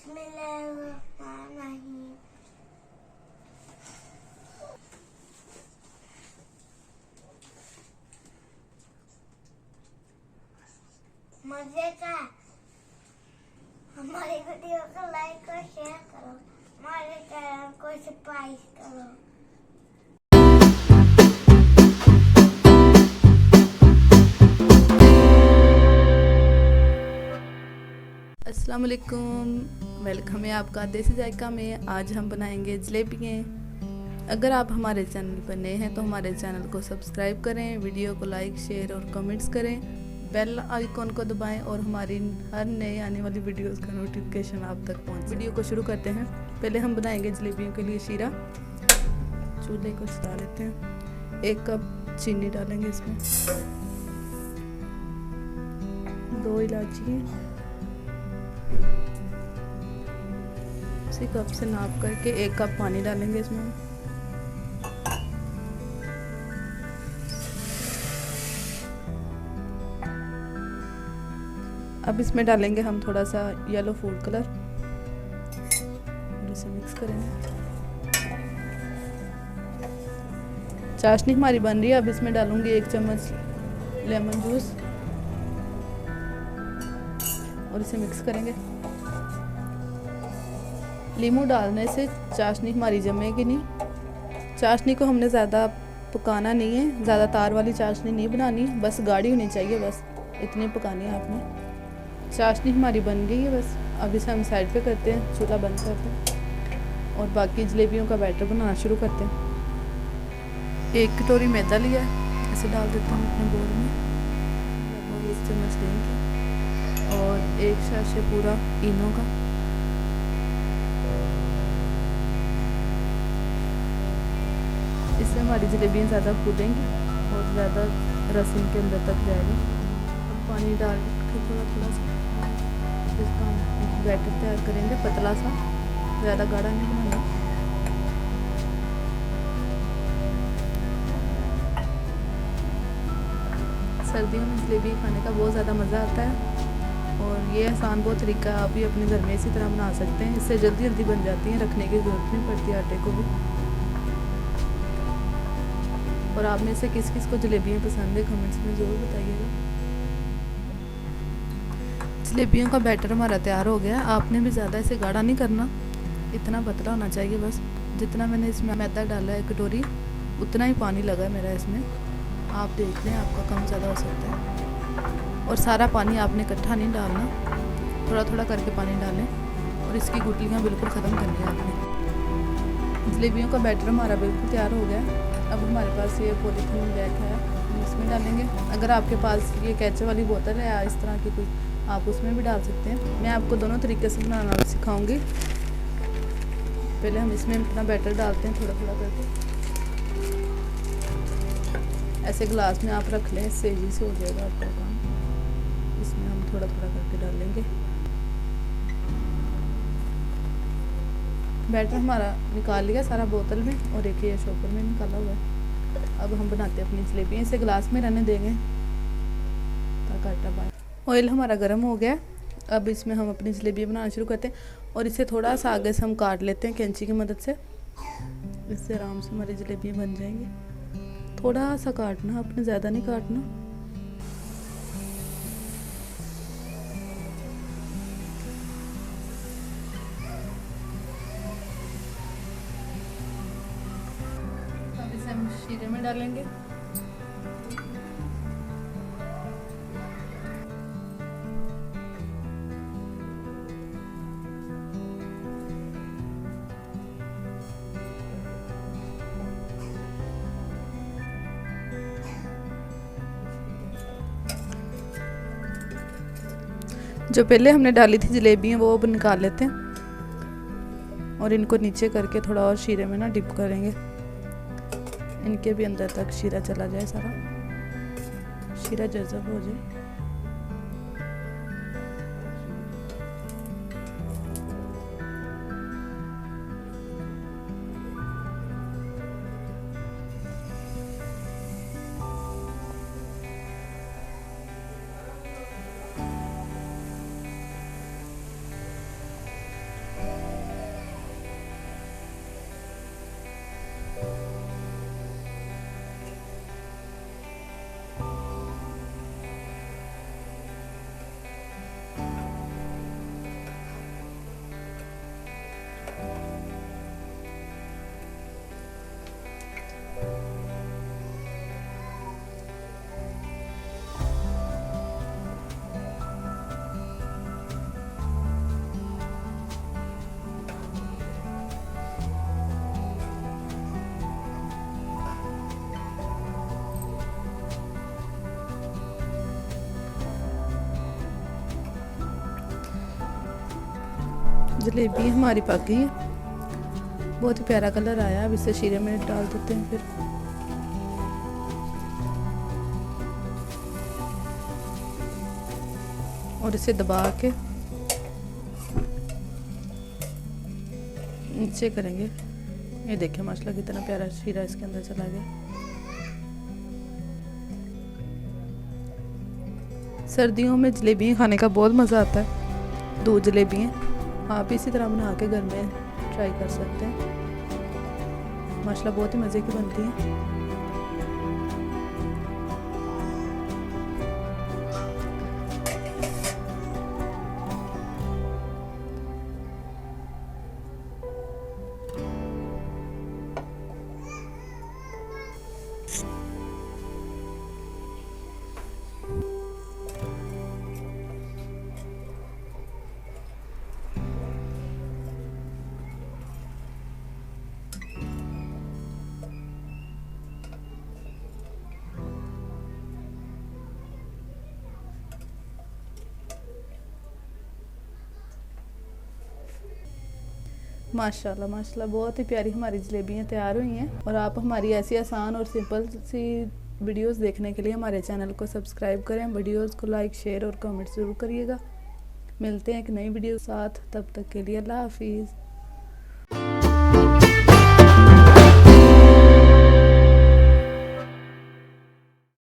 बिस्मिल्लाहिर्रहमानिर्रहीम। मजे का हमारी वीडियो को लाइक और शेयर करो, हमारे चैनल को सब्सक्राइब करो। अस्सलाम वालेकुम, वेलकम है आपका देसी जायका में। आज हम बनाएंगे जलेबियाँ। अगर आप हमारे चैनल पर नए हैं तो हमारे चैनल को सब्सक्राइब करें, वीडियो को लाइक शेयर और कमेंट्स करें, बेल आइकॉन को दबाएं और हमारी हर नए आने वाली वीडियोस का नोटिफिकेशन आप तक पहुंचे। वीडियो को शुरू करते हैं। पहले हम बनाएंगे जलेबियों के लिए शीरा। चूल्हे को जला लेते हैं। 1 कप चीनी डालेंगे इसमें, 2 इलायची, उसी कप से नाप करके 1 कप पानी डालेंगे इसमें। अब इसमें डालेंगे हम थोड़ा सा येलो फूड कलर और इसे मिक्स करेंगे। चाशनी हमारी बन रही है। अब इसमें डालूंगी 1 चम्मच लेमन जूस और इसे मिक्स करेंगे। नींबू डालने से चाशनी हमारी जमेगी नहीं। चाशनी को हमने ज़्यादा पकाना नहीं है, ज़्यादा तार वाली चाशनी नहीं बनानी, बस गाढ़ी होनी चाहिए, बस इतनी पकानी है आपने। चाशनी हमारी बन गई है बस। अब इसे हम साइड पे करते हैं, चूल्हा बंद करते हैं और बाकी जलेबियों का बैटर बनाना शुरू करते हैं। 1 कटोरी मैदा लिया है, इसे डाल देते हैं अपने बोल में और 1 चम्मच देंगे और 1 शाशे पूरा इनो का। इससे हमारी जलेबियाँ ज़्यादा फूलेंगी और ज़्यादा रस इनके अंदर तक जाएगा। अब पानी डाल के थोड़ा सा इसका हम बैटर तैयार करेंगे, पतला सा, ज़्यादा गाढ़ा नहीं बनाना। सर्दियों में जलेबी खाने का बहुत ज़्यादा मज़ा आता है और ये आसान बहुत तरीका है। आप भी अपने घर में इसी तरह बना सकते हैं। इससे जल्दी जल्दी बन जाती हैं, रखने की ज़रूरत नहीं पड़ती आटे को भी। और आप में से किस किस को जलेबियाँ पसंद है कमेंट्स में ज़रूर बताइएगा। जलेबियों का बैटर हमारा तैयार हो गया। आपने भी ज़्यादा इसे गाढ़ा नहीं करना, इतना पतला होना चाहिए बस। जितना मैंने इसमें मैदा डाला है कटोरी, उतना ही पानी लगा है मेरा इसमें। आप देख लें, आपका कम ज़्यादा हो सकता है। और सारा पानी आपने इकट्ठा नहीं डालना, थोड़ा थोड़ा करके पानी डालें और इसकी गुटलियाँ बिल्कुल ख़त्म करनी है आपने। जलेबियों का बैटर हमारा बिल्कुल तैयार हो गया। अब हमारे पास ये पॉलीथीन बैग है, हम इसमें डालेंगे। अगर आपके पास ये कैचे वाली बोतल है या इस तरह की कोई, आप उसमें भी डाल सकते हैं। मैं आपको दोनों तरीके से बनाना सिखाऊंगी। पहले हम इसमें अपना बैटर डालते हैं थोड़ा थोड़ा करके। ऐसे ग्लास में आप रख लें, इससे ईजी से हो जाएगा आपका काम। इसमें हम थोड़ा थोड़ा करके डालेंगे। बैटर हमारा निकाल लिया सारा बोतल में और एक ये शॉपर में निकाला हुआ है। अब हम बनाते हैं अपनी जलेबियाँ। इसे ग्लास में रहने देंगे ताकि आटा बाहर। ऑयल हमारा गर्म हो गया। अब इसमें हम अपनी जलेबियाँ बनाना शुरू करते हैं और इसे थोड़ा सा आगे से हम काट लेते हैं कैंची की मदद से। इससे आराम से हमारी जलेबियाँ बन जाएंगी। थोड़ा सा काटना, आपने ज़्यादा नहीं काटना। हम शीरे में डालेंगे। जो पहले हमने डाली थी जलेबियाँ वो अब निकाल लेते हैं और इनको नीचे करके थोड़ा और शीरे में ना डिप करेंगे। इनके भी अंदर तक शीरा चला जाए, सारा शीरा जज़ब हो जाए। जलेबी हमारी पक गई है, बहुत ही प्यारा कलर आया। अब इसे शीरे में डाल देते हैं फिर। और इसे दबा के नीचे करेंगे। ये देखिए माशाल्लाह कितना प्यारा शीरा इसके अंदर चला गया। सर्दियों में जलेबियाँ खाने का बहुत मज़ा आता है। 2 जलेबियाँ आप इसी तरह बना के घर में ट्राई कर सकते हैं, माशाल्लाह बहुत ही मज़े की बनती हैं। माशाल्लाह माशाल्लाह बहुत ही प्यारी हमारी जलेबियाँ तैयार हुई हैं। और आप हमारी ऐसी आसान और सिंपल सी वीडियोस देखने के लिए हमारे चैनल को सब्सक्राइब करें, वीडियोस को लाइक शेयर और कमेंट ज़रूर करिएगा। मिलते हैं एक नई वीडियो साथ, तब तक के लिए अल्लाह हाफिज़।